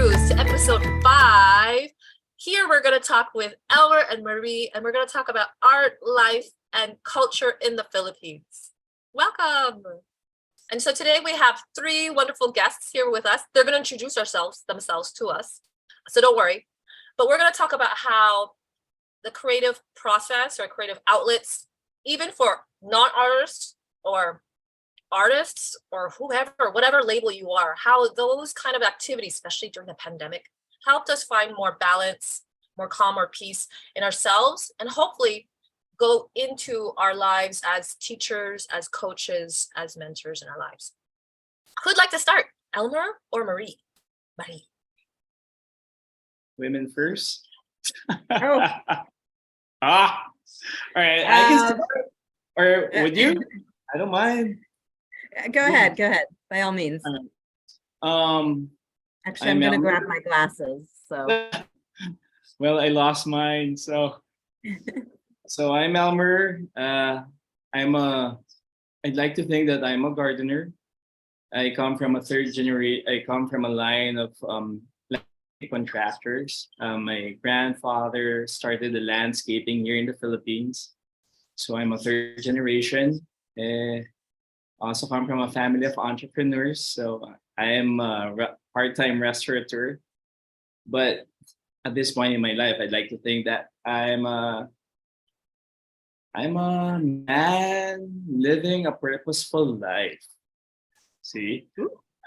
Cruise to episode 5. Here we're going to talk with Elmer and Marie, and we're going to talk about art, life, and culture in the Philippines. Welcome! And so today we have 3 wonderful guests here with us. They're going to introduce themselves to us, so don't worry. But we're going to talk about how the creative process or creative outlets, even for non-artists or artists or whoever, whatever label you are, how those kind of activities, especially during the pandemic, helped us find more balance, more calm or peace in ourselves, and hopefully go into our lives as teachers, as coaches, as mentors in our lives. Who'd like to start? Elmer or Marie? Marie. Women first. Oh. All right. I can start. Or would you? I don't mind. Go ahead. By all means. Actually, I'm gonna grab my glasses. So. Well, I lost mine. So I'm Elmer. I'd like to think that I'm a gardener. I come from a third generation. I come from a line of contractors. My grandfather started the landscaping here in the Philippines. So I'm a third generation. Also come from a family of entrepreneurs. So I am a part-time restaurateur. But at this point in my life, I'd like to think that I'm a man living a purposeful life. See?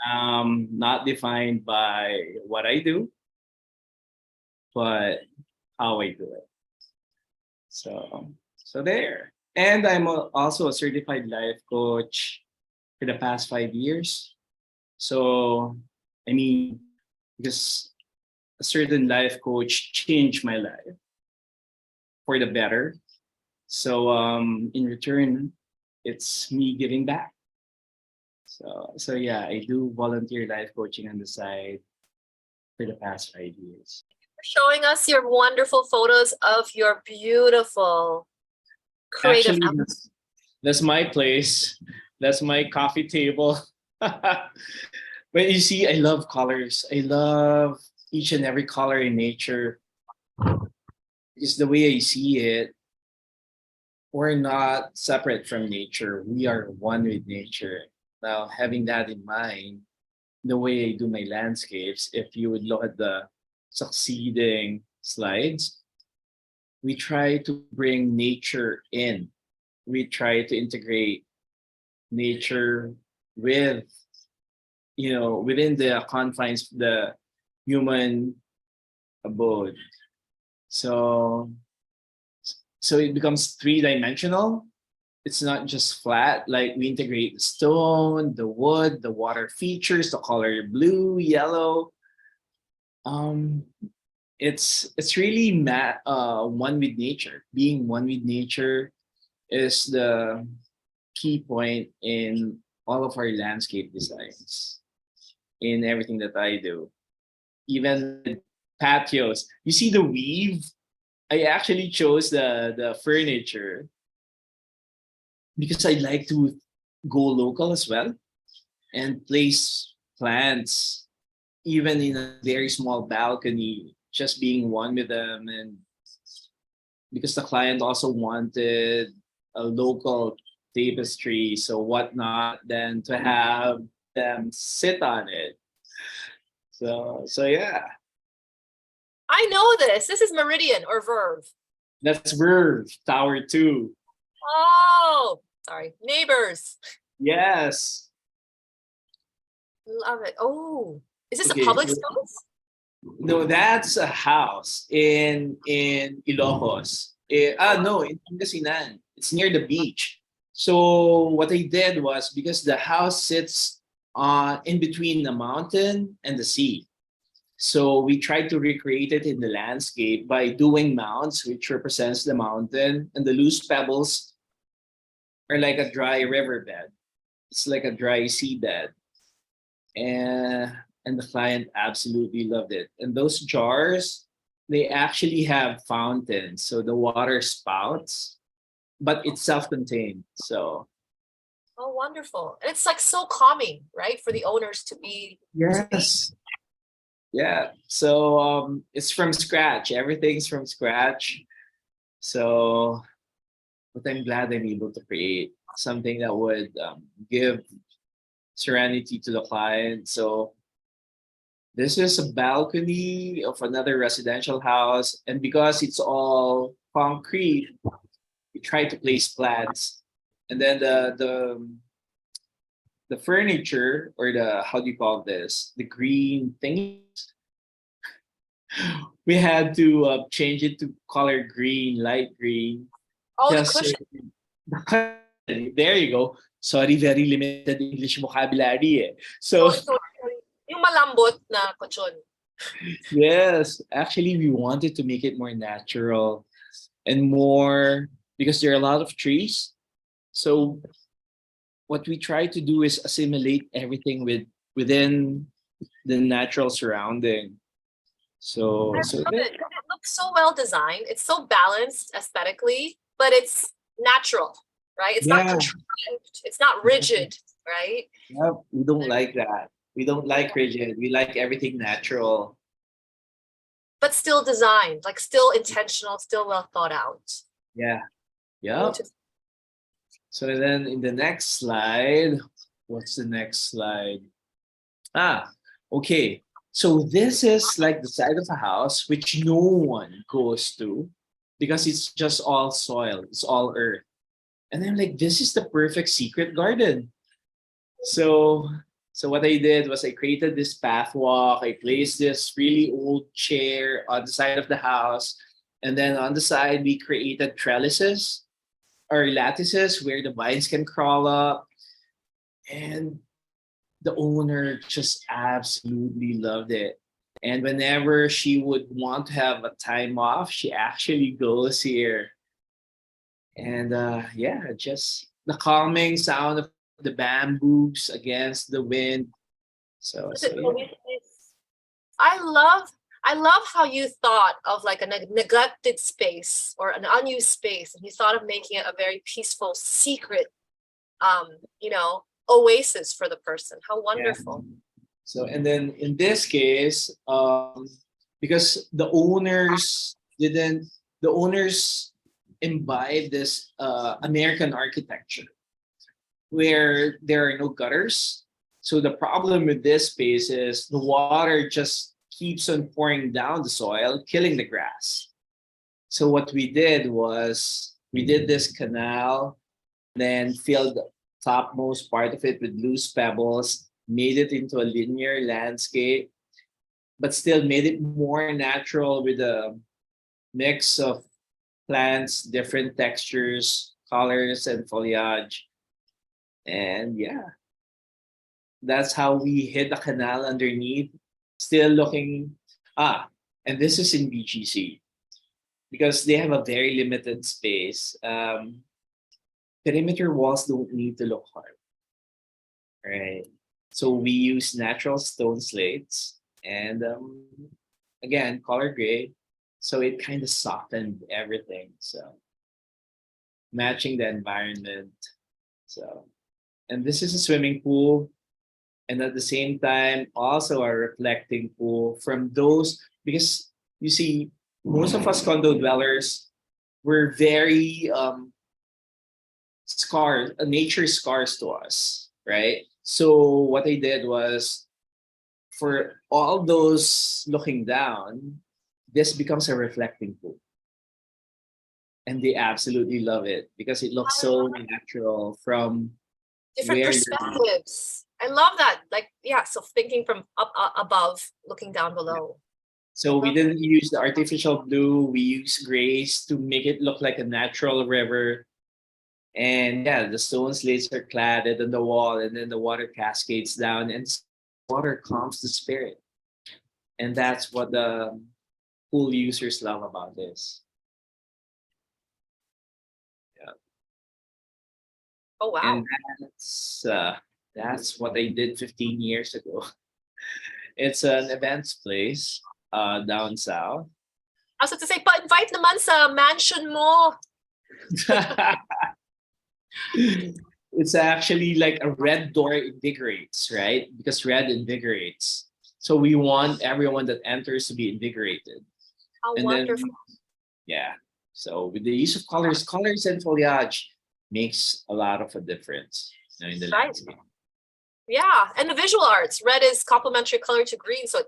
Not defined by what I do, but how I do it. So there. And I'm also a certified life coach for the past 5 years. So, I mean, because a certain life coach changed my life for the better. So, in return, it's me giving back. So yeah, I do volunteer life coaching on the side for the past 5 years. Showing us your wonderful photos of your beautiful creative. Actually, that's my place. That's my coffee table. But you see, I love colors. I love each and every color in nature. It's the way I see it. We're not separate from nature. We are one with nature. Now, having that in mind, the way I do my landscapes, if you would look at the succeeding slides, we try to bring nature in. We try to integrate nature with, within the confines of the human abode. So it becomes 3-dimensional. It's not just flat, like we integrate the stone, the wood, the water features, the color blue, yellow. It's really one with nature. Being one with nature is the key point in all of our landscape designs, in everything that I do. Even patios. You see the weave? I actually chose the furniture because I like to go local as well and place plants even in a very small balcony, just being one with them. And because the client also wanted a local tapestry, so what not than to have them sit on it. So yeah. I know this. This is Meridian or Verve. That's Verve, Tower 2. Oh, sorry. Neighbors. Yes. Love it. Oh, is this Okay, a public so- space? No, that's a house in Ilocos. No, in Pangasinan. It's near the beach. So what I did was, because the house sits in between the mountain and the sea. So we tried to recreate it in the landscape by doing mounds, which represents the mountain, and the loose pebbles are like a dry riverbed. It's like a dry seabed. And the client absolutely loved it. And those jars, they actually have fountains, so the water spouts, but it's self-contained. So Oh, wonderful. And it's like so calming, right? For the owners to be. yes, Yeah. So it's from scratch. Everything's from scratch. So, but I'm glad I'm able to create something that would give serenity to the client. So this is a balcony of another residential house, and because it's all concrete, we try to place plants, and then the furniture, or the, how do you call this, the green thing, we had to change it to color green, light green, Oh, the just so cushion. there you go. Sorry, very limited English vocabulary. So Sorry, sorry, sorry. Yung malambot na kutsyon. yes, actually, we wanted to make it more natural and more, because there are a lot of trees. So what we try to do is assimilate everything within the natural surrounding. I So love that, it. It looks so well designed. It's so balanced aesthetically, but it's natural, right? It's not yeah, contrived. It's not rigid, right? yeah, we don't like that. We don't like rigid. We like everything natural. But still designed, like still intentional, still well thought out. Yeah, yeah. So then in the next slide, what's the next slide? Ah, okay. So this is like the side of a house which no one goes to because it's just all soil, it's all earth. And I'm like, this is the perfect secret garden. So so what I did was I created this path walk. I placed this really old chair on the side of the house. And then on the side, we created trellises or lattices where the vines can crawl up. And the owner just absolutely loved it. And whenever she would want to have a time off, she actually goes here. And yeah, just the calming sound of the bamboos against the wind. So yeah. I love how you thought of like a neglected space or an unused space, and you thought of making it a very peaceful, secret, um, oasis for the person. How Yeah. wonderful. So and then in this case, because the owners imbibe this American architecture where there are no gutters. So the problem with this space is the water just keeps on pouring down the soil, killing the grass. So what we did was we did this canal, then filled the topmost part of it with loose pebbles, made it into a linear landscape, but still made it more natural with a mix of plants, different textures, colors, and foliage. And yeah, that's how we hit the canal underneath, still looking. Ah, and this is in BGC because they have a very limited space. Perimeter walls don't need to look hard, right? So we use natural stone slates and again color gray, so it kind of softened everything. So matching the environment. So and this is a swimming pool, and at the same time also a reflecting pool from those, because you see most of us condo dwellers were very scarce, nature is scarce to us, right? So what I did was, for all those looking down, this becomes a reflecting pool. And they absolutely love it because it looks so natural from Different where you're. perspectives. I love that. Like, yeah, so thinking from up above, looking down below. So we didn't use the artificial blue. We used grays to make it look like a natural river. And yeah, the stone slates are cladded on the wall, and then the water cascades down, and water calms the spirit. And that's what the pool users love about this. Yeah. Oh wow. And that's what I did 15 years ago. It's an events place down south. I was about to say, pa-invite naman sa mansion mo. It's actually like a red door invigorates, right? Because red invigorates. So we want everyone that enters to be invigorated. How And then, wonderful. yeah. So with the use of colors and foliage makes a lot of a difference, in the Right. landscape. Yeah, and the visual arts. Red is complementary color to green, so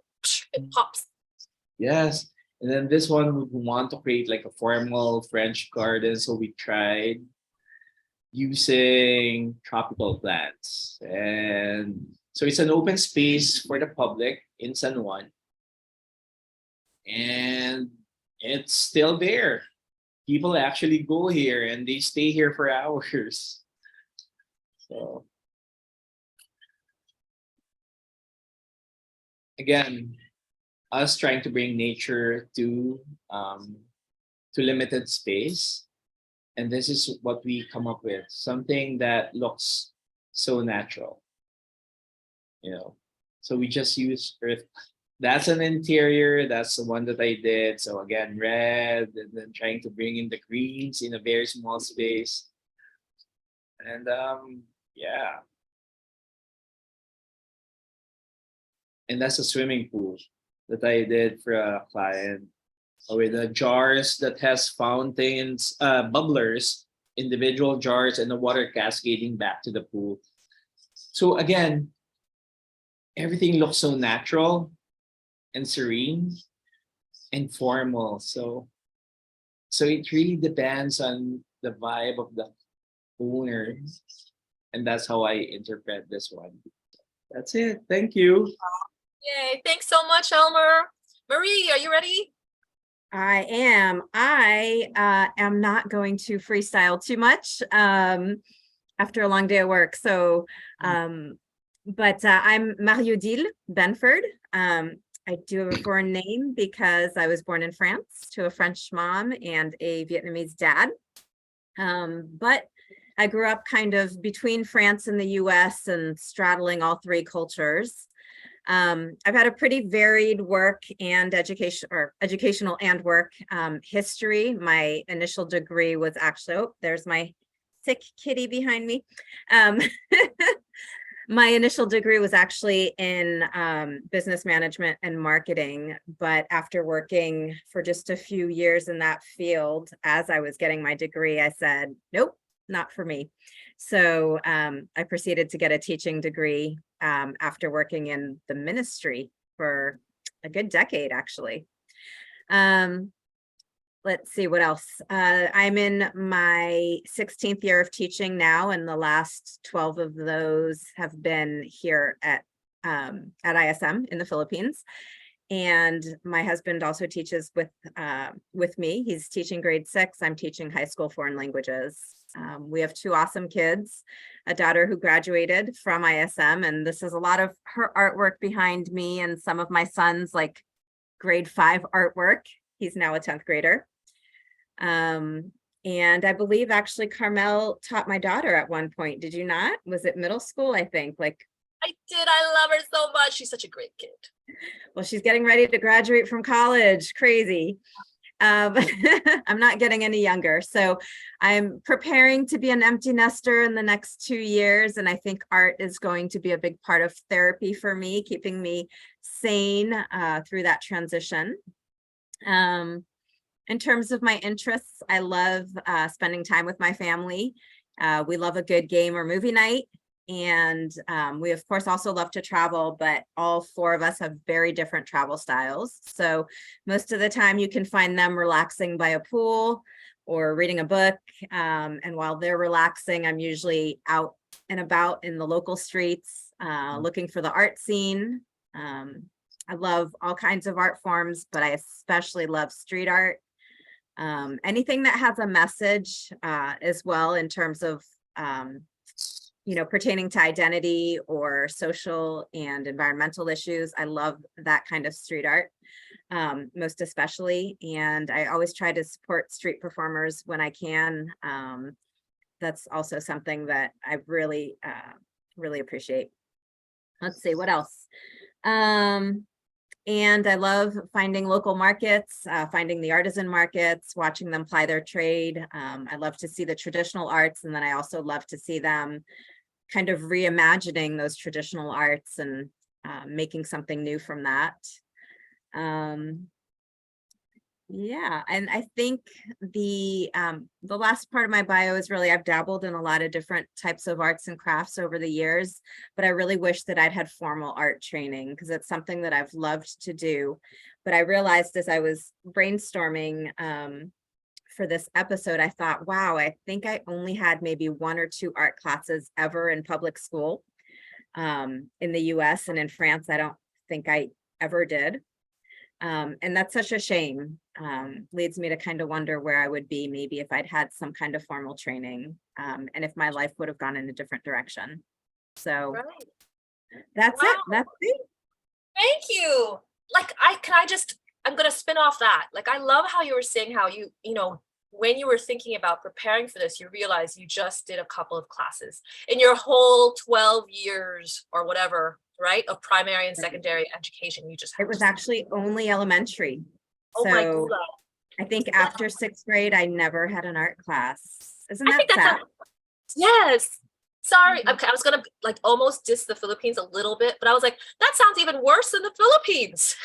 it pops. Yes. And then this one would want to create like a formal French garden. So we tried using tropical plants. And so it's an open space for the public in San Juan. And it's still there. People actually go here and they stay here for hours. So again, us trying to bring nature to limited space, and this is what we come up with, something that looks so natural, so we just use earth. That's an interior, that's the one that I did. So again, red, and then trying to bring in the greens in a very small space. And yeah, and that's a swimming pool that I did for a client with the jars that has fountains, bubblers, individual jars, and the water cascading back to the pool. So again, everything looks so natural and serene and formal. So it really depends on the vibe of the owner, and that's how I interpret this one. That's it. Thank you. Yay, thanks so much, Elmer. Marie, are you ready? I am. I am not going to freestyle too much after a long day of work. So, but I'm Marie Benford. I do have a foreign name because I was born in France to a French mom and a Vietnamese dad. But I grew up kind of between France and the US and straddling all three cultures. I've had a pretty varied work and educational and work history. My initial degree was actually, oh, there's my sick kitty behind me. My initial degree was actually in business management and marketing, but after working for just a few years in that field, as I was getting my degree, I said, nope, not for me. So I proceeded to get a teaching degree after working in the ministry for a good decade, actually. Let's see what else. I'm in my 16th year of teaching now, and the last 12 of those have been here at ISM in the Philippines. And my husband also teaches with me. He's teaching grade 6. I'm teaching high school foreign languages. We have 2 awesome kids, a daughter who graduated from ISM, and this is a lot of her artwork behind me and some of my son's like grade 5 artwork. He's now a 10th grader. And I believe actually Carmel taught my daughter at one point. Did you not? Was it middle school? I think like. I did. I love her so much. She's such a great kid. Well, she's getting ready to graduate from college. Crazy. I'm not getting any younger. So I'm preparing to be an empty nester in the next 2 years. And I think art is going to be a big part of therapy for me, keeping me sane through that transition. In terms of my interests, I love spending time with my family. We love a good game or movie night. And we, of course, also love to travel, but all 4 of us have very different travel styles. So most of the time you can find them relaxing by a pool or reading a book. And while they're relaxing, I'm usually out and about in the local streets, looking for the art scene. I love all kinds of art forms, but I especially love street art. Anything that has a message as well in terms of pertaining to identity or social and environmental issues. I love that kind of street art, most especially. And I always try to support street performers when I can. That's also something that I really, really appreciate. Let's see, what else? And I love finding local markets, finding the artisan markets, watching them ply their trade. I love to see the traditional arts, and then I also love to see them kind of reimagining those traditional arts and making something new from that. Yeah, and I think the last part of my bio is really I've dabbled in a lot of different types of arts and crafts over the years, but I really wish that I'd had formal art training because it's something that I've loved to do. But I realized as I was brainstorming for this episode, I thought, wow, I think I only had maybe 1 or 2 art classes ever in public school in the US, and in France, I don't think I ever did. And that's such a shame. Leads me to kind of wonder where I would be maybe if I'd had some kind of formal training, and if my life would have gone in a different direction. So Right. that's Wow. it. That's it. Thank you. Like I'm gonna spin off that. Like I love how you were saying how you know, when you were thinking about preparing for this, you realized you just did a couple of classes in your whole 12 years or whatever, right? Of primary and secondary education. You just It have was to. actually only elementary. Oh my So God. I think after 6th grade, I never had an art class. Isn't I that think that's sad? yes. Sorry. Mhm. Okay, I was gonna like almost diss the Philippines a little bit, but I was like, that sounds even worse than the Philippines.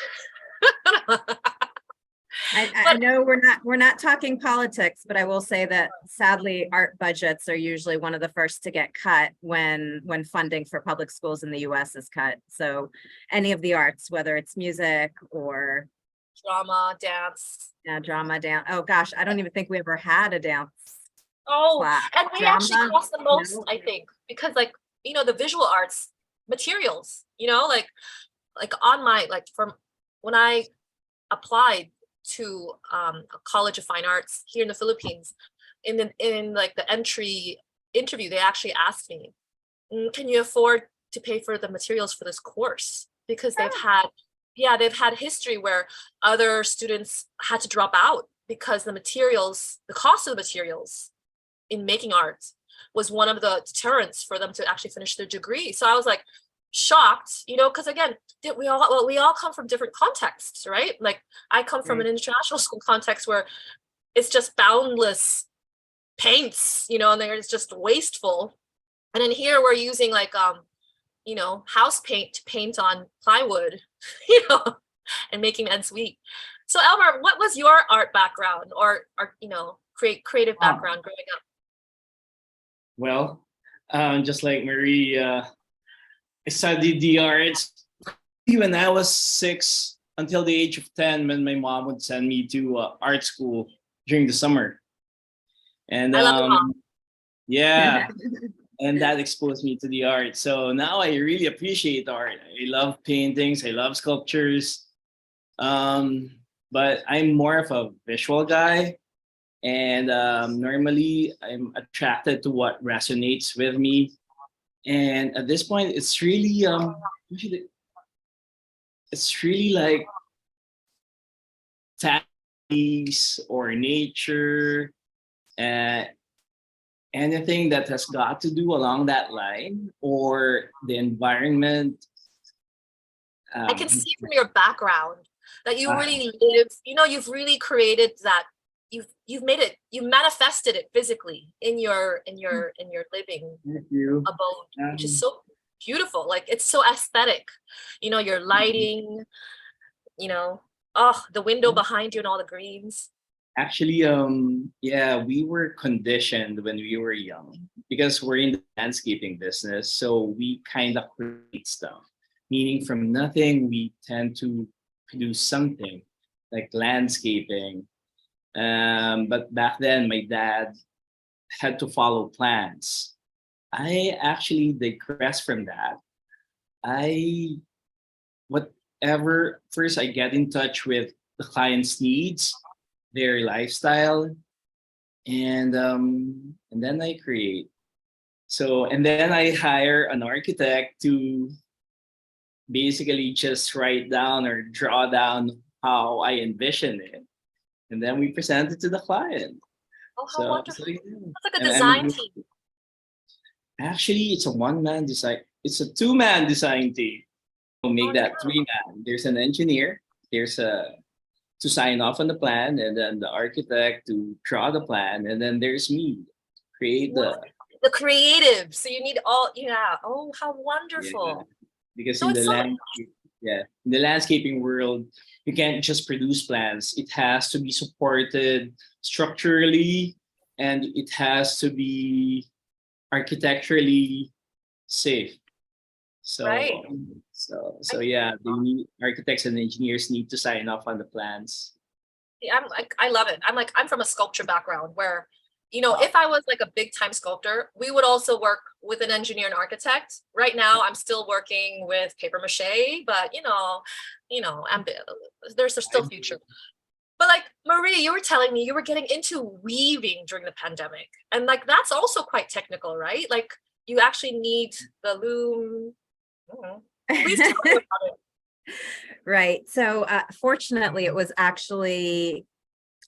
I know we're not talking politics, but I will say that sadly art budgets are usually one of the first to get cut when funding for public schools in the US is cut. So any of the arts, whether it's music or Drama, dance. drama, dance. Oh gosh, I don't even think we ever had a dance Oh, class. and we actually Drama, cost the most, no. I think, because like, you know, the visual arts materials, you know, like on my like from when I applied to a college of fine arts here in the Philippines, in like the entry interview, they actually asked me, can you afford to pay for the materials for this course? Because they've had history where other students had to drop out because the cost of the materials in making art was one of the deterrents for them to actually finish their degree. So I was like shocked, you know, because again, we all come from different contexts, right? Like I come from an Right. international school context where it's just boundless paints, you know, and it's just wasteful. And then here we're using like you know, house paint to paint on plywood, you know, and making ends meet. So Elmer, what was your art background or you know, creative Um, background growing up? well, just like Marie, I studied the arts when I was 6 until the age of 10 when my mom would send me to art school during the summer. And I love it all. yeah, and that exposed me to the art. So now I really appreciate art. I love paintings, I love sculptures. Um, but I'm more of a visual guy. And normally I'm attracted to what resonates with me. And at this point, it's really like families or nature, uh, anything that has got to do along that line or the environment. I can Um, see from your background that you uh, really live, you know, you've really created that you've made it, you manifested it physically in your living thank you. abode, which is Um, so beautiful. Like it's so aesthetic. You know, your lighting, you know, oh, the window behind you and all the greens. Actually, yeah, we were conditioned when we were young because we're in the landscaping business. So we kind of create stuff, meaning from nothing, we tend to produce something like landscaping. But back then, my dad had to follow plans. I actually digress from that. I, whatever, first I get in touch with the client's needs, their lifestyle, and then I create. So and then I hire an architect to basically just write down or draw down how I envision it, and then we present it to the client. Oh, how So wonderful. yeah. That's like a And design team. actually, it's a one-man design. It's a two-man design team. We'll Oh make that no. three-man. There's an engineer. There's a to sign off on the plan, and then the architect to draw the plan, and then there's me create What? the The creative. So you need all, yeah. Oh, how yeah. wonderful. because So in it's the so in the landscaping world, you can't just produce plants. It has to be supported structurally, and it has to be architecturally safe. right. So yeah, they need architects and engineers need to sign off on the plans. Yeah, I'm like, I love it. I'm from a sculpture background where, if I was like a big time sculptor, we would also work with an engineer and architect. Right now, I'm still working with paper mache, but there's still future. But like Marie, you were telling me you were getting into weaving during the pandemic, and like that's also quite technical, right? Like you actually need the loom. Mhm. Please tell me about it. Right. So fortunately, it was actually,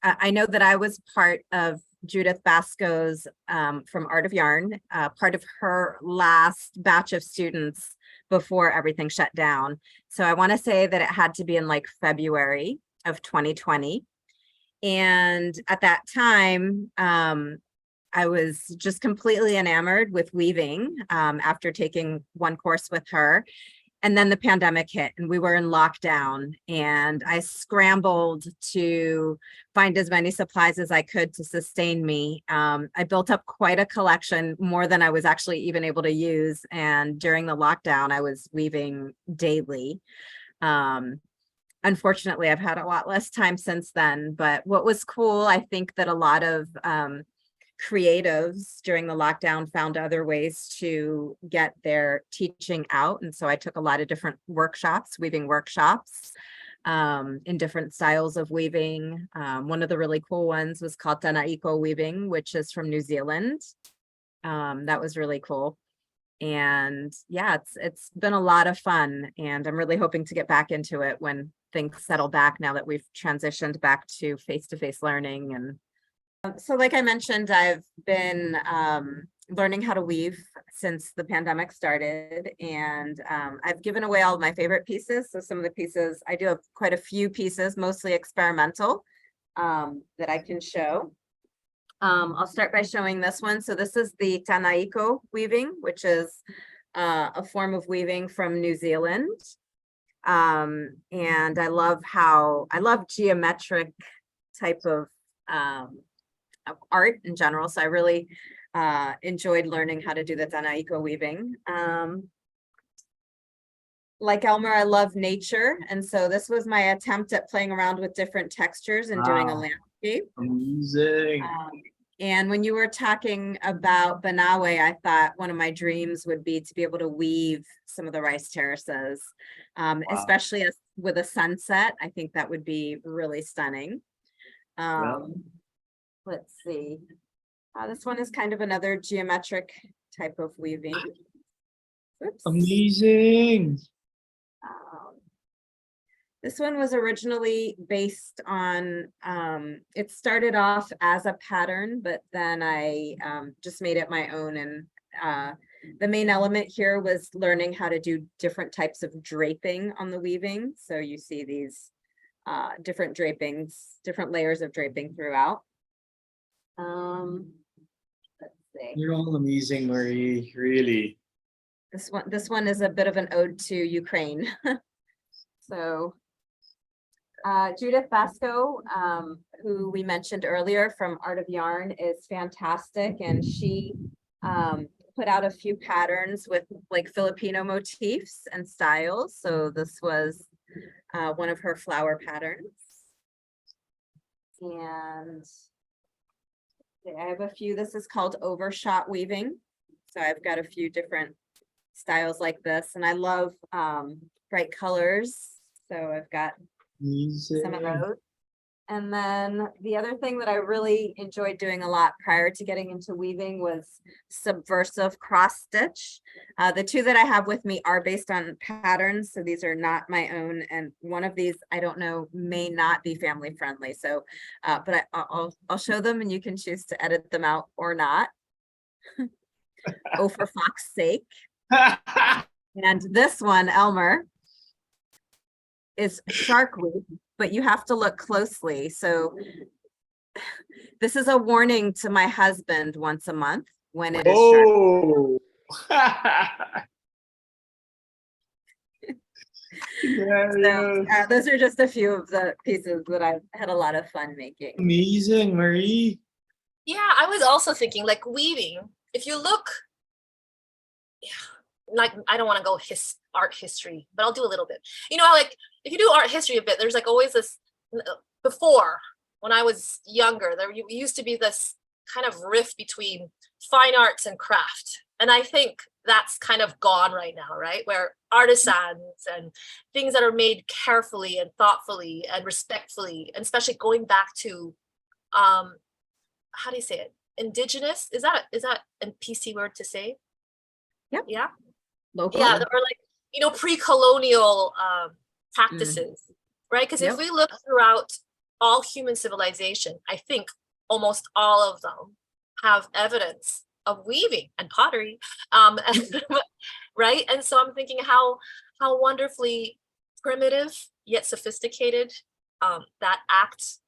I know that I was part of Judith Basco's from Art of Yarn, part of her last batch of students before everything shut down. So I want to say that it had to be in like February of 2020. And at that time, I was just completely enamored with weaving after taking one course with her. And then the pandemic hit and we were in lockdown, and I scrambled to find as many supplies as I could to sustain me. I built up quite a collection, more than I was actually even able to use. And during the lockdown, I was weaving daily. Unfortunately, I've had a lot less time since then, but what was cool, I think that a lot of creatives during the lockdown found other ways to get their teaching out. And so I took a lot of different workshops, weaving workshops in different styles of weaving. One of the really cool ones was called Tanaiko weaving, which is from New Zealand. That was really cool. And yeah, it's been a lot of fun, and I'm really hoping to get back into it when things settle back, now that we've transitioned back to face-to-face learning. And so like I mentioned, I've been learning how to weave since the pandemic started, and I've given away all of my favorite pieces. So some of the pieces, I do have quite a few pieces, mostly experimental, that I can show. I'll start by showing this one. So this is the Tanaiko weaving, which is a form of weaving from New Zealand. And I love geometric type of art in general. So I really enjoyed learning how to do the Tanaiko weaving. Like Elmer, I love nature. And so this was my attempt at playing around with different textures and doing a Wow, landscape. amazing. And when you were talking about Banawe, I thought one of my dreams would be to be able to weave some of the rice terraces, especially with a sunset. I think that would be really stunning. Let's see. This one is kind of another geometric type of weaving. Oops. Amazing. This one was originally based on, it started off as a pattern, but then I just made it my own. And the main element here was learning how to do different types of draping on the weaving. So you see these different drapings, different layers of draping throughout. Let's see. You're all amazing, Marie. Really. This one is a bit of an ode to Ukraine. So Judith Basco, who we mentioned earlier from Art of Yarn, is fantastic, and she put out a few patterns with like Filipino motifs and styles. So this was one of her flower patterns. And I have a few. This is called overshot weaving. So I've got a few different styles like this, and I love bright colors. So I've got some of those. And then the other thing that I really enjoyed doing a lot prior to getting into weaving was subversive cross stitch. The two that I have with me are based on patterns, so these are not my own. And one of these, I don't know, may not be family friendly. So, but I'll show them, and you can choose to edit them out or not. Oh, for fox's sake. And this one, Elmer, is shark weave, but you have to look closely. So this is a warning to my husband once a month when it is shark. Oh. Yeah, So yeah. those are just a few of the pieces that I've had a lot of fun making. Amazing, Marie. Yeah, I was also thinking like weaving. If you look, like I don't want to go art history, but I'll do a little bit. You know, like if you do art history a bit, there's like always this before when I was younger, there used to be this kind of rift between fine arts and craft. And I think that's kind of gone right now, right? Where artisans and things that are made carefully and thoughtfully and respectfully, and especially going back to how do you say it? Indigenous? Is that a PC word to say? Yep. Yeah. Local. Yeah, or like, pre-colonial Mm. practices, right? Because if Yep. we look throughout all human civilization, I think almost all of them have evidence of weaving and pottery, right? And so I'm thinking how wonderfully primitive yet sophisticated that act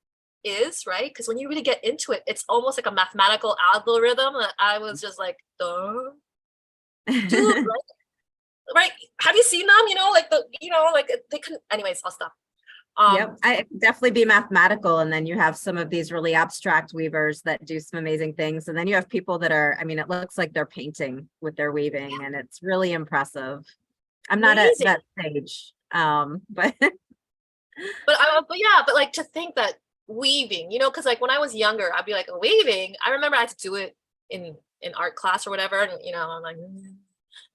is, right? Because when you really get into it, it's almost like a mathematical algorithm that I was just like, duh. Dude, right? Have you seen them? Like they can. Anyways, I'll stop. Yep, I it could definitely be mathematical, and then you have some of these really abstract weavers that do some amazing things, and then you have people that are, I mean, it looks like they're painting with their weaving, and it's really impressive. I'm not at Amazing. that stage, but But like to think that weaving, because like when I was younger, I'd be like weaving. I remember I had to do it in art class or whatever, and I'm like,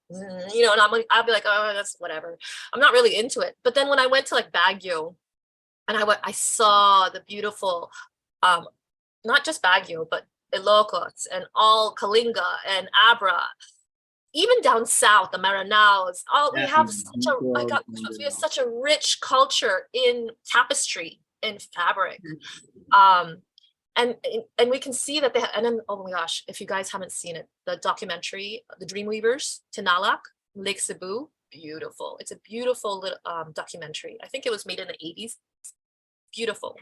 and I'll be like, oh, that's whatever. I'm not really into it. But then when I went to like Baguio, and I saw the beautiful, not just Baguio, but Ilocos and all Kalinga and Abra, even down south, the Maranaos. We have such a, I got goosebumps. We have such a rich culture in tapestry and fabric. Um, and we can see that and then, oh my gosh, if you guys haven't seen it, the documentary, The Dreamweavers, Tinalak, Lake Cebu, beautiful. It's a beautiful little documentary. I think it was made in the 80s. Beautiful.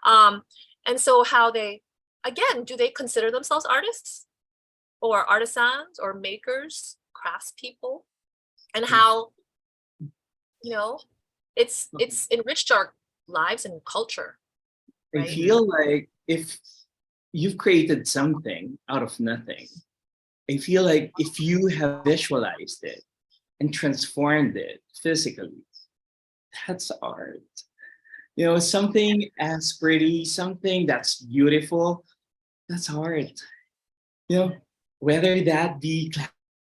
And so how they, again, do they consider themselves artists or artisans or makers, craftspeople? And how, it's enriched our lives and culture, I right? feel like if you've created something out of nothing, I feel like if you have visualized it and transformed it physically, that's art. Something as pretty, something that's beautiful, that's art. Whether that be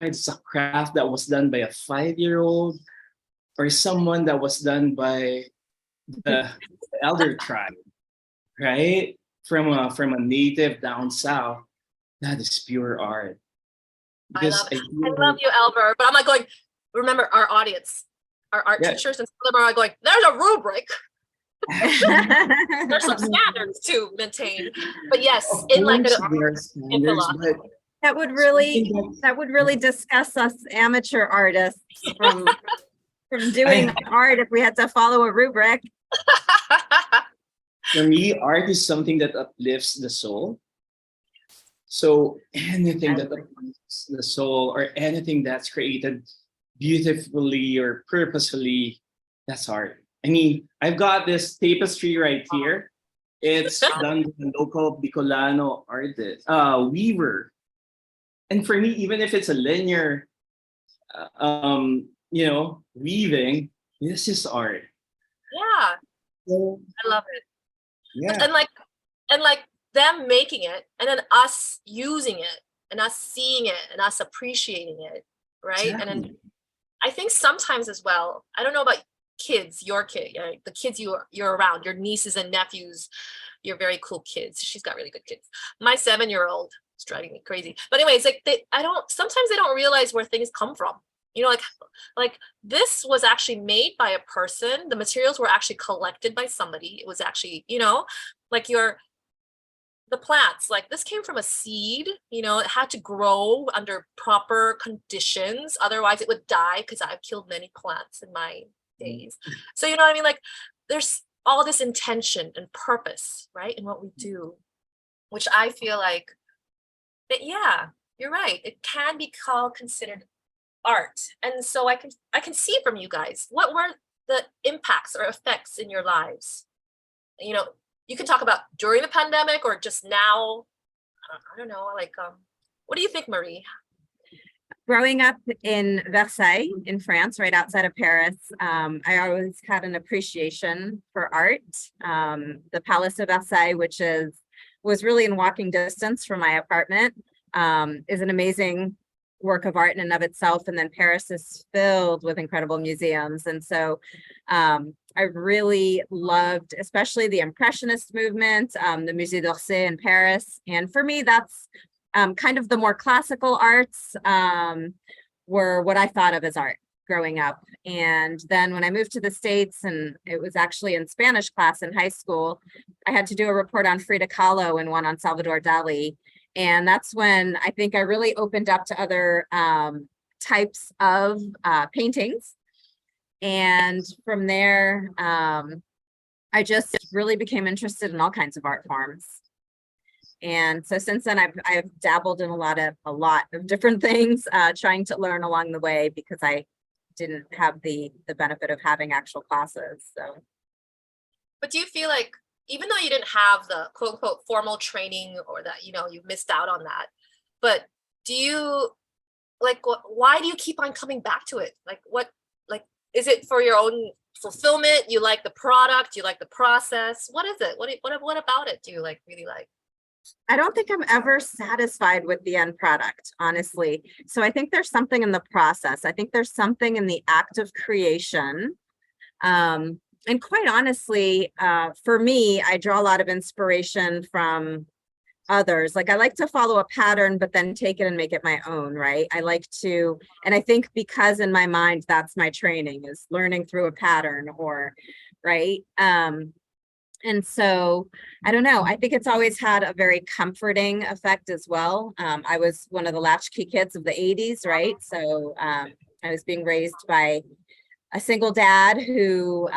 it's a craft that was done by a 5-year-old or someone that was done by the elder tribe, right? From a native down south, that is pure art. I Because love it. I love you, Elmer. But I'm like going, remember our audience, our art teachers, and some of them are going, there's a rubric. There's some standards to maintain. But yes, of in like course an there are standards, but that would really discuss us amateur artists from doing art if we had to follow a rubric. For me, art is something that uplifts the soul. So anything that uplifts the soul or anything that's created beautifully or purposefully, that's art. I mean, I've got this tapestry right here. It's done by a local Bicolano artist, weaver. And for me, even if it's a linear, weaving, this is art. Yeah, So, I love it. yeah. And like them making it and then us using it and us seeing it and us appreciating it, right? Exactly. And then I think sometimes as well, I don't know about kids, your kid, the kids you're around, your nieces and nephews, your very cool kids. She's got really good kids. My 7-year-old is driving me crazy. But anyways, like sometimes they don't realize where things come from. Like this was actually made by a person. The materials were actually collected by somebody. It was actually, like the plants, like this came from a seed, it had to grow under proper conditions. Otherwise it would die because I've killed many plants in my days. So, you know what I mean? Like there's all this intention and purpose, right? In what we do, which I feel like that, yeah, you're right. It can be considered art. And so I can see from you guys, what were the impacts or effects in your lives? You know, you can talk about during the pandemic or just now. I don't know, like, what do you think, Marie? Growing up in Versailles, in France, right outside of Paris, I always had an appreciation for art. The Palace of Versailles, was really in walking distance from my apartment, is an amazing work of art in and of itself. And then Paris is filled with incredible museums. And so I really loved, especially the Impressionist movement, the Musée d'Orsay in Paris. And for me, that's kind of the more classical arts were what I thought of as art growing up. And then when I moved to the States, and it was actually in Spanish class in high school, I had to do a report on Frida Kahlo and one on Salvador Dali. And that's when I think I really opened up to other types of paintings. And from there, I just really became interested in all kinds of art forms. And so since then, I've dabbled in a lot of different things, trying to learn along the way because I didn't have the benefit of having actual classes. So, But do you feel like, even though you didn't have the quote unquote formal training, or that, you know, you missed out on that, but do you like, why do you keep on coming back to it? Like, like, is it for your own fulfillment? You like the product, you like the process? What is it? What about it do you like, really like? I don't think I'm ever satisfied with the end product, honestly. So I think there's something in the process. I think there's something in the act of creation. And quite honestly, for me, I draw a lot of inspiration from others. Like I like to follow a pattern, but then take it and make it my own, right? I like to, and I think because in my mind, that's my training, is learning through a pattern, or, right? And so I don't know, I think it's always had a very comforting effect as well. I was one of the latchkey kids of the 80s, right? So I was being raised by a single dad who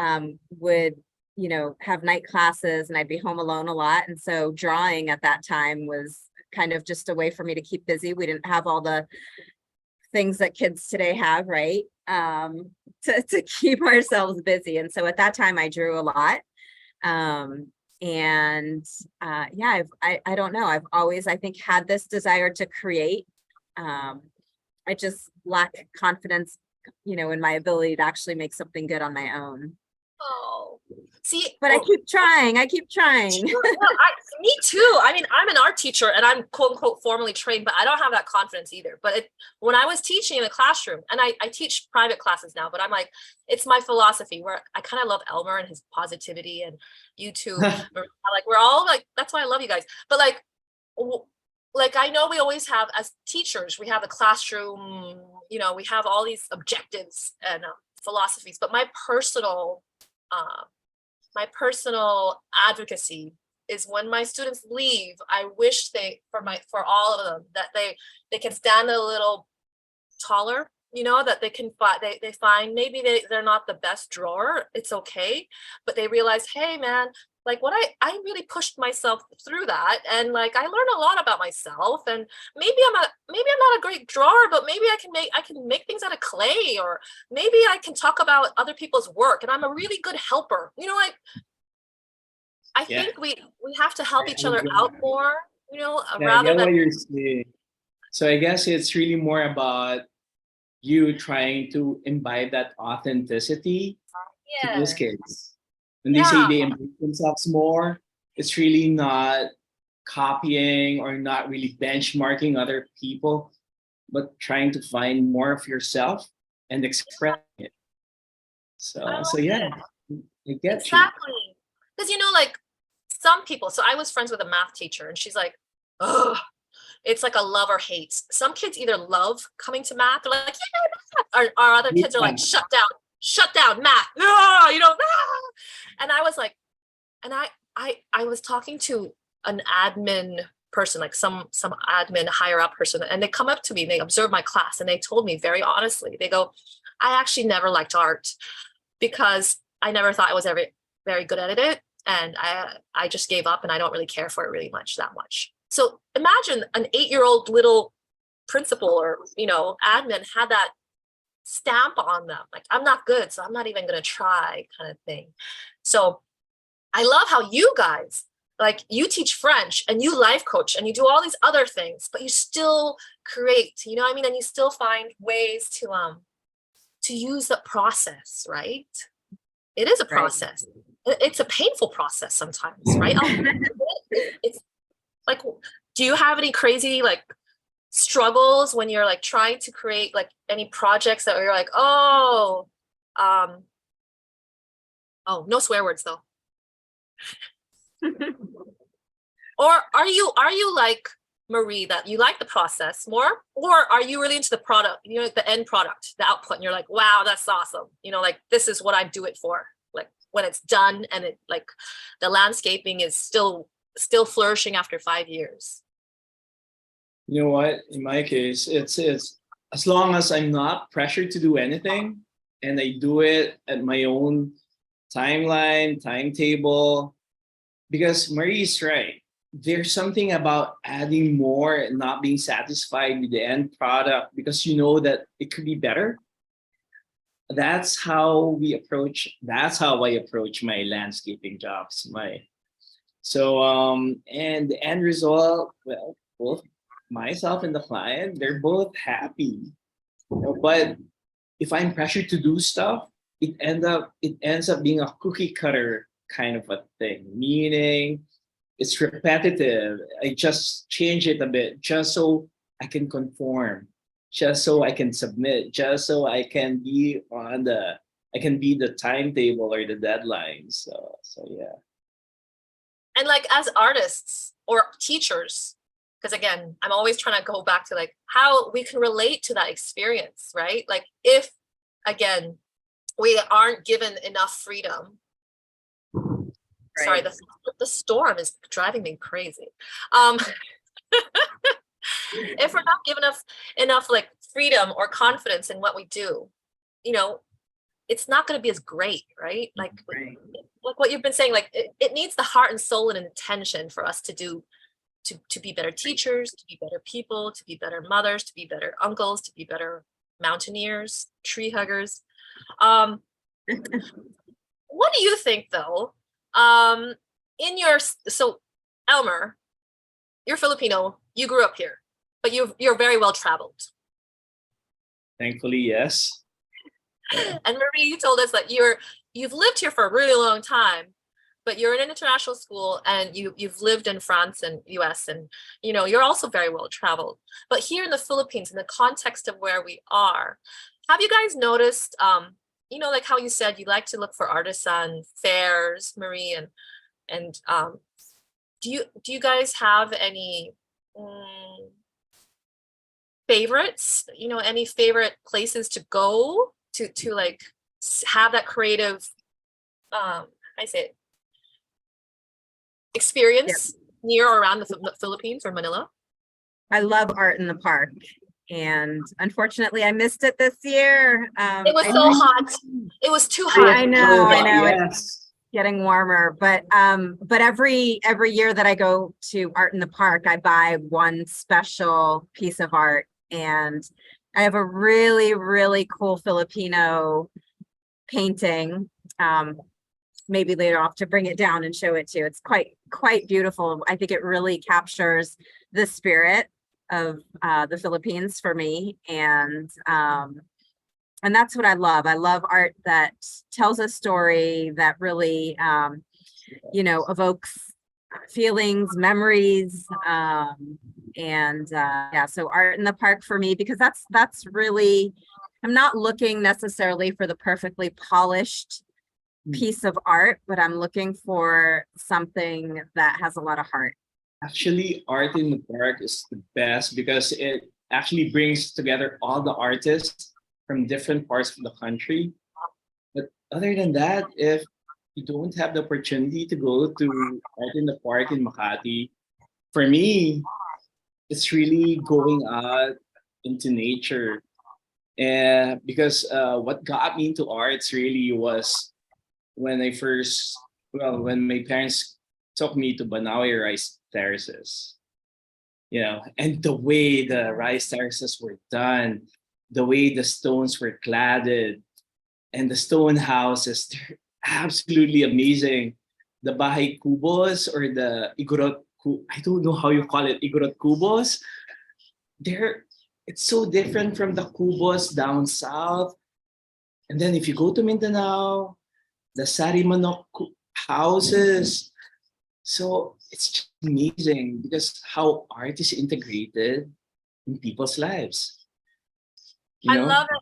would, you know, have night classes, and I'd be home alone a lot. And so drawing at that time was kind of just a way for me to keep busy. We didn't have all the things that kids today have, right? To keep ourselves busy. And so at that time I drew a lot. Yeah, I don't know. I've always, I think, had this desire to create. I just lack confidence, you know, in my ability to actually make something good on my own. Oh, see, But I keep trying. Me too. I mean, I'm an art teacher and I'm quote unquote formally trained, but I don't have that confidence either. But when I was teaching in a classroom, and I teach private classes now, but I'm like, it's my philosophy where I kind of love Elmer and his positivity, and you too. Like, we're all like, that's why I love you guys. But like I know we always have, as teachers, we have a classroom, you know, we have all these objectives and philosophies, but my personal advocacy is when my students leave, I wish for all of them, that they can stand a little taller, you know, that they can they find maybe they're not the best drawer, it's okay, but they realize, hey man, like what I really pushed myself through that, and like I learned a lot about myself, and maybe I'm not a great drawer, but maybe I can make things out of clay, or maybe I can talk about other people's work, and I'm a really good helper, you know. Like I think we have to help each other out more, you know, I get what you're saying. So I guess it's really more about you trying to imbibe that authenticity to those kids. When they say they embrace themselves more, it's really not copying or not really benchmarking other people, but trying to find more of yourself and express it. So yeah, I get exactly. Because you know, like some people, so I was friends with a math teacher, and she's like, oh, it's like a love or hate. Some kids either love coming to math, they're like, yeah, or other kids are like, shut down math, you know. And I was like, and I was talking to an admin person, like some admin higher up person, and they come up to me and they observe my class, and they told me very honestly, they go, I actually never liked art because I never thought I was ever very good at it, and I just gave up, and I don't really care for it really that much. So imagine an 8-year-old little principal or, you know, admin had that stamp on them. Like, I'm not good, so I'm not even going to try kind of thing. So I love how you guys, like, you teach French and you life coach and you do all these other things, but you still create, you know what I mean? And you still find ways to use the process, right? It is a process. It's a painful process sometimes, right? It's like, do you have any crazy like struggles when you're like trying to create like any projects that you're like, oh, no swear words though. Or are you like Marie, that you like the process more, or are you really into the product, you know, the end product, the output, and you're like, wow, that's awesome, you know, like this is what I do it for, like when it's done and it like the landscaping is still flourishing after 5 years? You know what? In my case, it's as long as I'm not pressured to do anything and I do it at my own timeline, timetable, because Marie is right. There's something about adding more and not being satisfied with the end product because you know that it could be better. That's how I approach my landscaping jobs. And the end result, well, both myself and the client, they're both happy. You know, but if I'm pressured to do stuff, it ends up being a cookie cutter kind of a thing, meaning it's repetitive. I just change it a bit just so I can conform, just so I can submit, just so I can be the timetable or the deadline. So yeah. And like as artists or teachers, because again, I'm always trying to go back to like how we can relate to that experience, right? Like if, again, we aren't given enough freedom. Right. Sorry, the storm is driving me crazy. If we're not given enough like freedom or confidence in what we do, you know, it's not going to be as great, right? Like what you've been saying, like it needs the heart and soul and intention for us to do, to be better teachers, to be better people, to be better mothers, to be better uncles, to be better mountaineers, tree huggers. What do you think though? So Elmer, you're Filipino, you grew up here, but you're very well traveled. Thankfully, yes. And Marie, you told us that you've lived here for a really long time, but you're in an international school and you've lived in France and US, and you know, you're also very well traveled. But here in the Philippines, in the context of where we are, have you guys noticed, you know, like how you said you like to look for artisan fairs, Marie, and do you guys have any favorites? You know, any favorite places to go to like have that creative, experience near or around the Philippines or Manila? I love Art in the Park, and unfortunately I missed it this year. It was so hot. It was too hot. I know. Yes. It's getting warmer, but every year that I go to Art in the Park, I buy one special piece of art, and I have a really, really cool Filipino painting. Maybe later I'll have to bring it down and show it to you. It's quite beautiful. I think it really captures the spirit of the Philippines for me, and that's what I love. I love art that tells a story, that really you know, evokes feelings, memories, and yeah, so Art in the Park for me, because that's really, I'm not looking necessarily for the perfectly polished piece of art, but I'm looking for something that has a lot of heart. Actually, Art in the Park is the best because it actually brings together all the artists from different parts of the country. But other than that, if you don't have the opportunity to go to Art in the Park in Makati, for me, it's really going out into nature. And because what got me into arts really was when when my parents took me to Banawe rice terraces, you know, and the way the rice terraces were done, the way the stones were cladded, and the stone houses, they're absolutely amazing. The bahay kubos or the I don't know how you call it, igorot kubos. They're it's so different from the kubos down south. And then if you go to Mindanao, the sari manok houses. So it's just amazing because how art is integrated in people's lives. You I know? love it.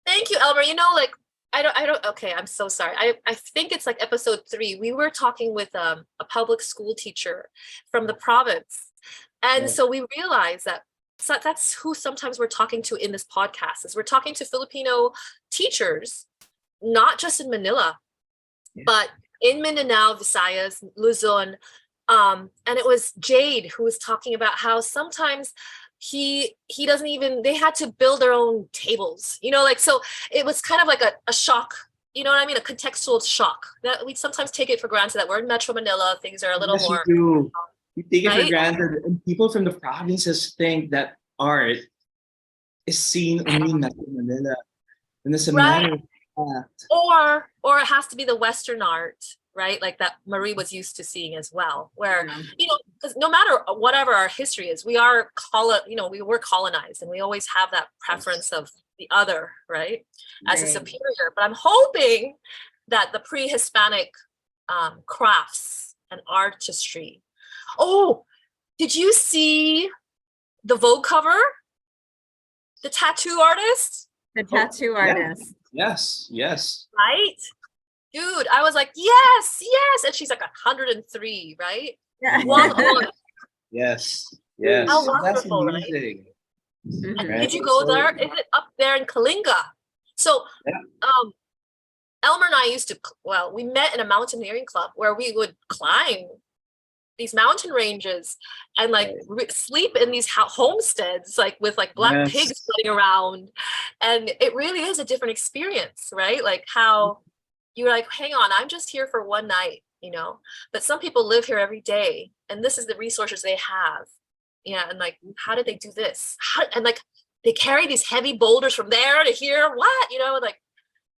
Thank you, Elmer. Like okay, I'm so sorry. I think it's like episode 3. We were talking with a public school teacher from the province. And Yeah. so we realized that that's who sometimes we're talking to in this podcast is we're talking to Filipino teachers, not just in Manila, Yeah. but in Mindanao, Visayas, Luzon. And it was Jade who was talking about how sometimes he doesn't even, they had to build their own tables, like, so it was kind of like a shock, you know what I mean? A contextual shock that we sometimes take it for granted that we're in Metro Manila, things are a little Yes, you more, do. You take it for right? granted. And people from the provinces think that art is seen only in Metro Manila. And as a Right. matter of fact, Or it has to be the Western art, right? Like that Marie was used to seeing as well, where, Yeah. because no matter whatever our history is, we were colonized and we always have that preference of the other, right? As a Right. superior. But I'm hoping that the pre-Hispanic crafts and artistry. Oh, did you see the Vogue cover? The tattoo artist? The tattoo yeah. artist. yes. Right? Dude, I was like, yes. And she's like 103, right? Yeah. Well, Yes. how That's wonderful, right? amazing. Mhm. Right? Did you go So- there? Is it up there in Kalinga? So, Yeah. Elmer and I we met in a mountaineering club where we would climb these mountain ranges and like sleep in these homesteads, like with like black Yes. pigs running around. And it really is a different experience, right? Like how you're like, hang on, I'm just here for one night, but some people live here every day and this is the resources they have. Yeah. And like, how did they do this? And like, they carry these heavy boulders from there to here. What, like,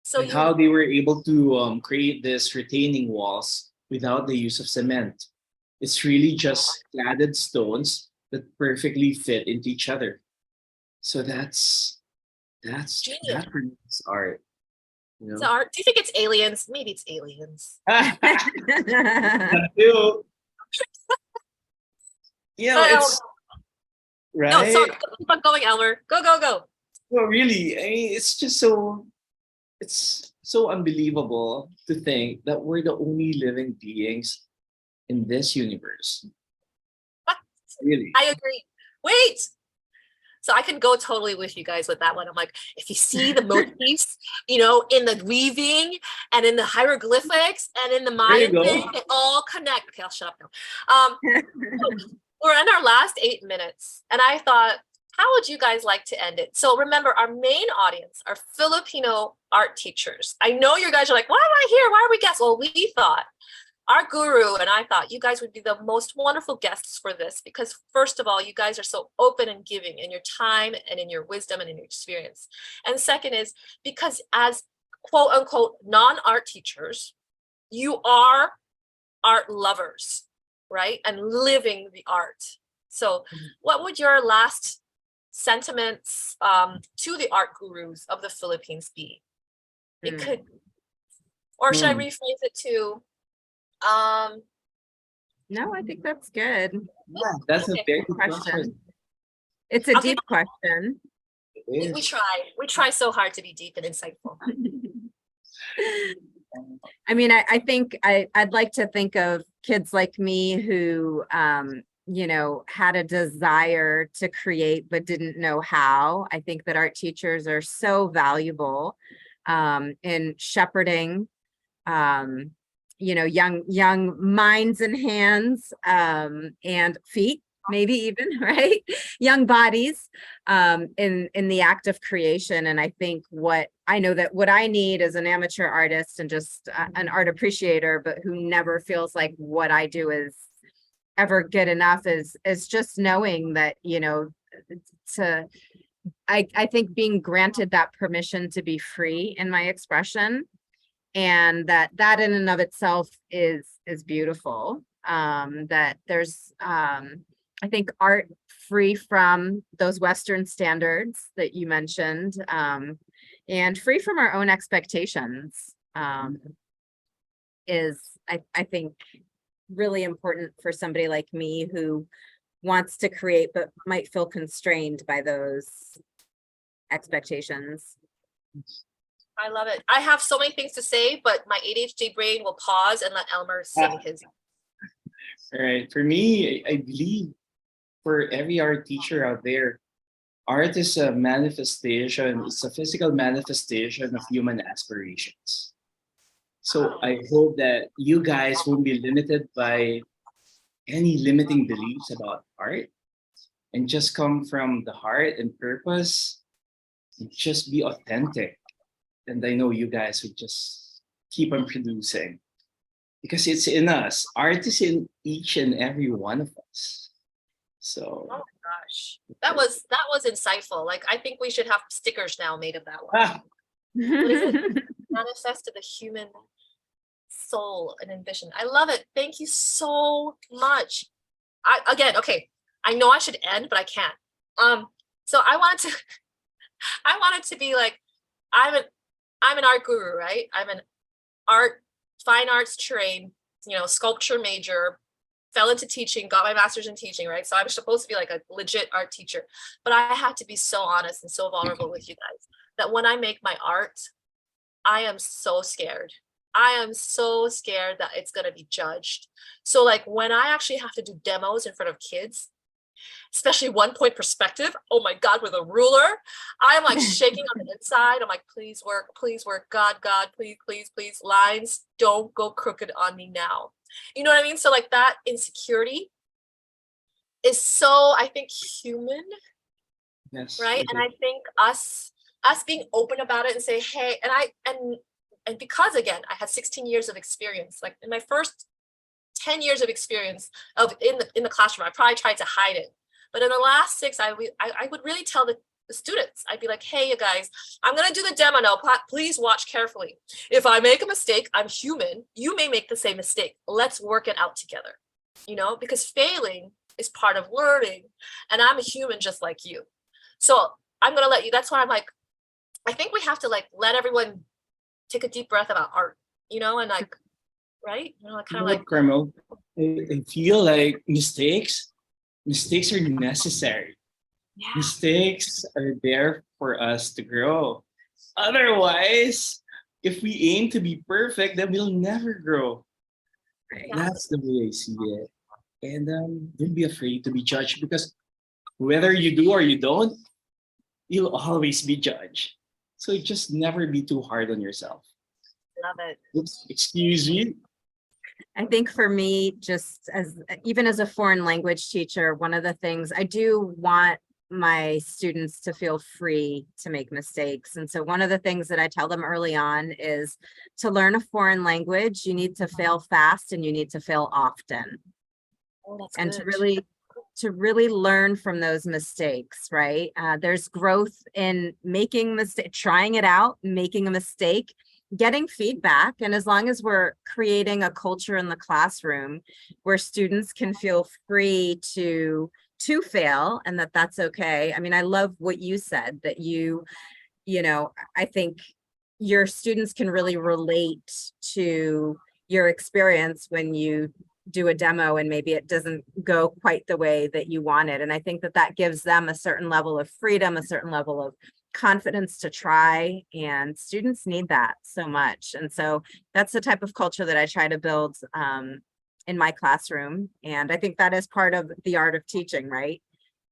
so and how they were able to create this retaining walls without the use of cement. It's really just cladded stones that perfectly fit into each other. So that's Genius. that for me is art. It's art. Do you think it's aliens? Maybe it's aliens. That too. It's right. No, sorry. Keep on going, Elmer. Go. Well, really, I mean, it's so unbelievable to think that we're the only living beings in this universe. Really. I agree. Wait. So I can go totally with you guys with that one. I'm like, if you see the motifs, in the weaving and in the hieroglyphics and in the Mayan thing, they all connect. Okay, I'll shut up now. We're in our last 8 minutes, and I thought, how would you guys like to end it? So remember, our main audience are Filipino art teachers. I know you guys are like, why am I here? Why are we guests? Well, we thought our guru and I thought you guys would be the most wonderful guests for this because first of all, you guys are so open and giving in your time and in your wisdom and in your experience. And second is because as quote unquote non-art teachers, you are art lovers, right? And living the art. So what would your last sentiments to the art gurus of the Philippines be? It could, or should I rephrase it to no, I think that's good. Yeah, that's a very good question. It's a deep question. We try so hard to be deep and insightful. I mean, I think I'd like to think of kids like me who had a desire to create but didn't know how. I think that art teachers are so valuable in shepherding young minds and hands and feet, maybe even, right? Young bodies in the act of creation. And I think what I need as an amateur artist and just an art appreciator, but who never feels like what I do is ever good enough is just knowing that, I think being granted that permission to be free in my expression, and that in and of itself is beautiful. That there's I think art free from those Western standards that you mentioned, and free from our own expectations, is I think really important for somebody like me who wants to create but might feel constrained by those expectations. I love it. I have so many things to say, but my ADHD brain will pause and let Elmer say his. All right. For me, I believe for every art teacher out there, art is a manifestation, it's a physical manifestation of human aspirations. So I hope that you guys won't be limited by any limiting beliefs about art and just come from the heart and purpose and just be authentic. And I know you guys would just keep on producing because it's in us. Art is in each and every one of us. So Oh my gosh, that was insightful. Like I think we should have stickers now made of that one. What is it? Manifest of the human soul and ambition. I love it. Thank you so much. Okay. I know I should end, but I can't. So I wanted to I wanted to be like, I'm an I'm an art guru, right? I'm an fine arts trained, sculpture major, fell into teaching, got my master's in teaching, right? So I'm supposed to be like a legit art teacher. But I have to be so honest and so vulnerable with you guys that when I make my art, I am so scared. I am so scared that it's going to be judged. So like when I actually have to do demos in front of kids, especially 1 point perspective, oh my God, with a ruler, I'm like shaking on the inside. I'm like, please work, God, please, please, please, lines don't go crooked on me now. You know what I mean? So like that insecurity is so, I think, human, yes, right? And I think us being open about it and say, hey, and because again, I had 16 years of experience, like in my first 10 years of experience in the classroom, I probably tried to hide it. But in the last 6, I would really tell the students, I'd be like, hey, you guys, I'm going to do the demo now. Please watch carefully. If I make a mistake, I'm human. You may make the same mistake. Let's work it out together, because failing is part of learning. And I'm a human just like you. So I'm going to let you, that's why I'm like, I think we have to like let everyone take a deep breath about art, and like, right? Kind of like, Carmel, I feel like mistakes are necessary. yeah, Mistakes are there for us to grow. Otherwise, if we aim to be perfect, then we'll never grow. yeah. That's the way I see it. And don't be afraid to be judged because whether you do or you don't, you'll always be judged. So just never be too hard on yourself. Love it. Oops, excuse me. I think for me, just even as a foreign language teacher, one of the things I do want my students to feel free to make mistakes. And so one of the things that I tell them early on is to learn a foreign language, you need to fail fast and you need to fail often. Oh, that's And good. to really learn from those mistakes, right? There's growth in making mistake, trying it out, making a mistake, getting feedback. And as long as we're creating a culture in the classroom where students can feel free to fail and that's okay. I mean, I love what you said, that I think your students can really relate to your experience when you do a demo and maybe it doesn't go quite the way that you wanted. And I think that gives them a certain level of freedom, a certain level of confidence to try, and students need that so much. And so that's the type of culture that I try to build in my classroom. And I think that is part of the art of teaching, right?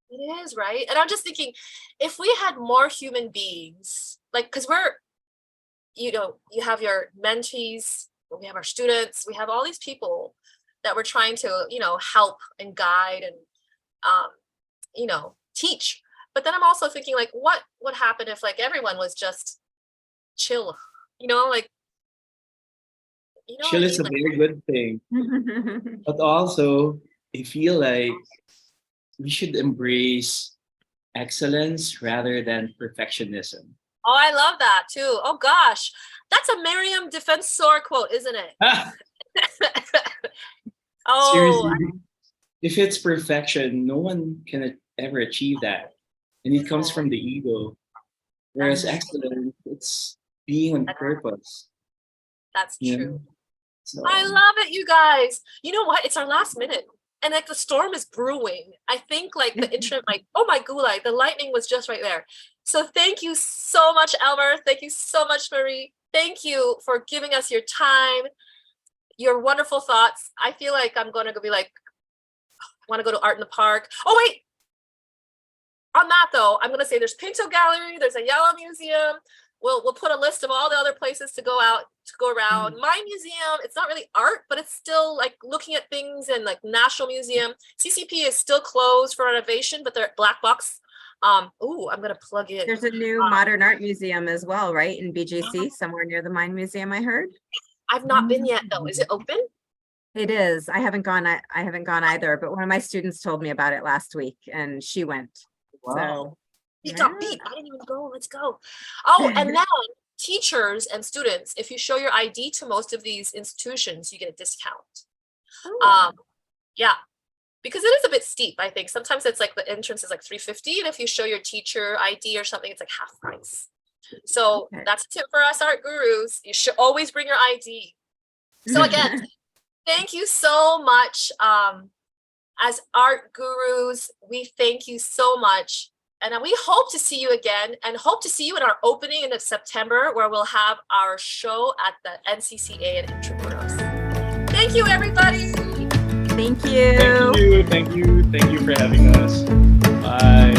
It is, right? And I'm just thinking, if we had more human beings, like, because you have your mentees, we have our students, we have all these people that we're trying to, help and guide and, teach. But then I'm also thinking, like, what would happen if, like, everyone was just chill, like, what Chill I is mean? a Like, very good thing. But also, I feel like we should embrace excellence rather than perfectionism. Oh, I love that too. Oh gosh, that's a Merriam Defensor quote, isn't it? Ah, Oh, seriously, if it's perfection, no one can ever achieve that. And it comes from the ego. Whereas that's excellence, it's being on purpose. that's You true. know? I So love it, you guys. You know what? It's our last minute. And like the storm is brewing. I think like the internet might, oh my gulai, the lightning was just right there. So thank you so much, Elmer. Thank you so much, Marie. Thank you for giving us your time, your wonderful thoughts. I feel like I'm gonna go be like, I want to go to art in the park. Oh wait, on that though, I'm gonna say there's Pinto Gallery, there's a Yellow Museum. We'll put a list of all the other places to go out to go around. My museum, it's not really art, but it's still like looking at things, and like National Museum. CCP is still closed for renovation, but they're at Black Box. Oh, I'm gonna plug in. There's a new modern art museum as well, right? In BGC, somewhere near the Mine Museum, I heard. I've not been yet though. Is it open? It is. I haven't gone either, but one of my students told me about it last week and she went. wow. We got beat. I didn't even go. Let's go. Oh, and then teachers and students, if you show your ID to most of these institutions, you get a discount. Yeah, because it is a bit steep, I think. Sometimes it's like the entrance is like $350, and if you show your teacher ID or something, it's like half price. So that's a tip for us art gurus. You should always bring your ID. So again, thank you so much. As art gurus, we thank you so much. And we hope to see you again, and hope to see you in our opening in September, where we'll have our show at the NCCA in Intramuros. Thank you, everybody. Thank you. Thank you for having us. Bye.